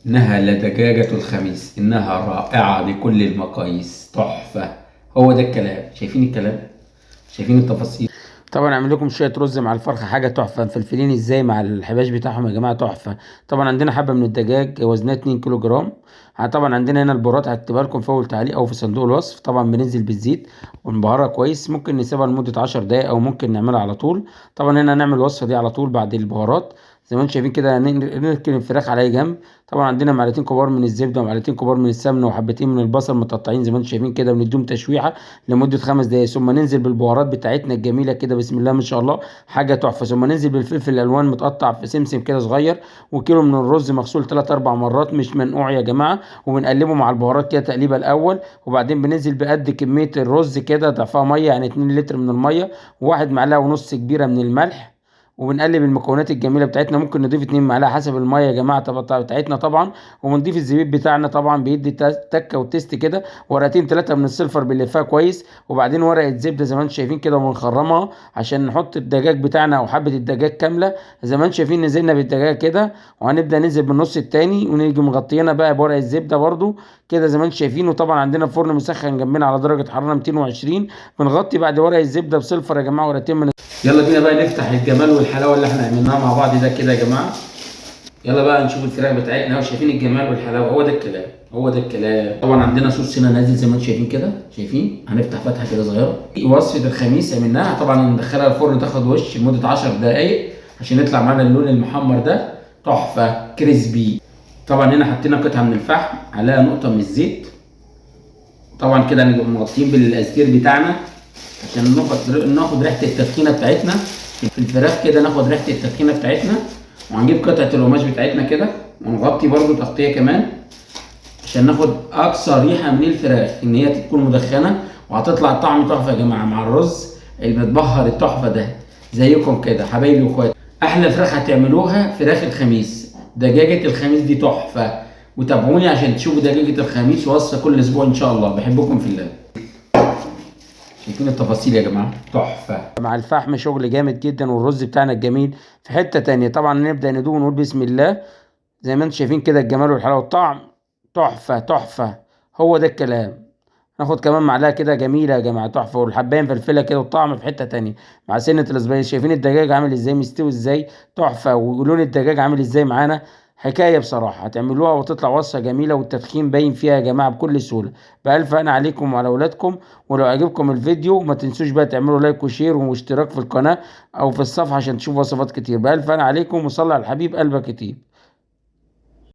إنها لدجاجة الخميس، إنها رائعة بكل المقاييس، تحفة. هو ده الكلام، شايفين الكلام، شايفين التفاصيل. طبعا اعمل لكم شويه رز مع الفرخه، حاجه تحفه. مفلفلين ازاي مع الحباش بتاعهم يا جماعه، تحفه. طبعا عندنا حبه من الدجاج وزنها 2 كيلو جرام. طبعا عندنا هنا البهارات، هكتبها لكم في اول تعليق او في صندوق الوصف. طبعا بننزل بالزيت ونبهرها كويس، ممكن نسيبها لمده 10 دقائق او ممكن نعملها على طول. طبعا هنا هنعمل الوصفه دي على طول بعد البهارات. زي ما انتم شايفين كده، نركن الفراخ على جنب. طبعا عندنا معلقتين كبار من الزبده ومعلقتين كبار من السمنه وحبتين من البصل متقطعين زي ما انتم شايفين كده، ونديهم تشويحه لمده 5 دقائق. ثم ننزل بالبهارات بتاعتنا الجميله كده، بسم الله ما شاء الله، حاجه تحفه. ثم ننزل بالفلفل الالوان متقطع في سمسم كده صغير، وكيلو من الرز مغسول 3 4 مرات مش منقوع يا جماعه، وبنقلبه مع البهارات كده تقليبه الاول. وبعدين بننزل بقد كميه الرز كده ضعفها ميه، يعني 2 لتر من الميه، وواحد معلقه ونص كبيره من الملح. وبنقلب المكونات الجميله بتاعتنا، ممكن نضيف 2 معلقه حسب الميه يا جماعه بتاعتنا طبعا. وبنضيف الزبيب بتاعنا، طبعا بيدي تكه وتيست كده. ورقتين 3 من السلفر بنلفها كويس، وبعدين ورقه زبده زي ما انتم شايفين كده وبنخرمها عشان نحط الدجاج بتاعنا او حبه الدجاج كامله. زي ما انتم شايفين نزلنا بالدجاج كده، وهنبدا ننزل بالنص التاني ونيجي مغطينا بقى بورق الزبده برده كده زي ما انتم شايفين. وطبعا عندنا فرن مسخن جنبنا على درجه حراره 220، بنغطي بعد ورق الزبده بسلفر يا جماعه ورقتين من. يلا بينا بقى نفتح الجمال والحلاوه اللي احنا عملناها مع بعض ده كده يا جماعه. يلا بقى نشوف الفراخ بتاعتنا وشايفين الجمال والحلاوه، هو ده الكلام، هو ده الكلام. طبعا عندنا صوص هنا نازل زي ما انتم شايفين كده، شايفين هنفتح فتحه كده صغيره. وصفه الخميس عملناها، طبعا ندخلها الفرن تاخد وش لمده 10 دقائق عشان يطلع معانا اللون المحمر ده، تحفه كريسبي. طبعا هنا حطينا قطعه من الفحم عليها نقطه من الزيت. طبعا كده هنبقى مغطيين بالاسدير بتاعنا عشان ناخد ريحه التدخينه بتاعتنا في الفراخ كده، ناخد ريحه التدخينه بتاعتنا. وهنجيب قطعه القماش بتاعتنا كده ونغطي برضو تغطيه كمان عشان ناخد اقصى ريحه من الفراخ ان هي تكون مدخنه. وهتطلع الطعم تحفه يا جماعه مع الرز المتبهر التحفه ده. زيكم كده حبايبي واخواتي، احلى فراخ هتعملوها فراخ الخميس، دجاجه الخميس دي تحفه. وتابعوني عشان تشوفوا دجاجه الخميس وصفه كل اسبوع ان شاء الله. بحبكم في الله. شايفين التفاصيل يا جماعه، تحفه مع الفحم، شغل جامد جدا. والرز بتاعنا الجميل في حته تانيه. طبعا نبدا ندوق ونقول بسم الله. زي ما انتم شايفين كده الجمال والحلاوه والطعم، تحفه تحفه. هو ده الكلام. ناخد كمان معلقه كده جميله يا جماعه، تحفه. والحبايه مفلفله كده والطعم في حته تانيه مع سنه الاسبايس. شايفين الدجاج عامل ازاي، مستوي ازاي، تحفه. ولون الدجاج عامل ازاي معانا، حكايه بصراحه. هتعملوها وتطلع وصفه جميله، والتدخين باين فيها يا جماعه بكل سهوله. بألف انا عليكم وعلى اولادكم. ولو عجبكم الفيديو ما تنسوش بقى تعملوا لايك وشير واشتراك في القناه او في الصفحه عشان تشوفوا وصفات كتير. بألف انا عليكم، وصلي على الحبيب قلبك كتير.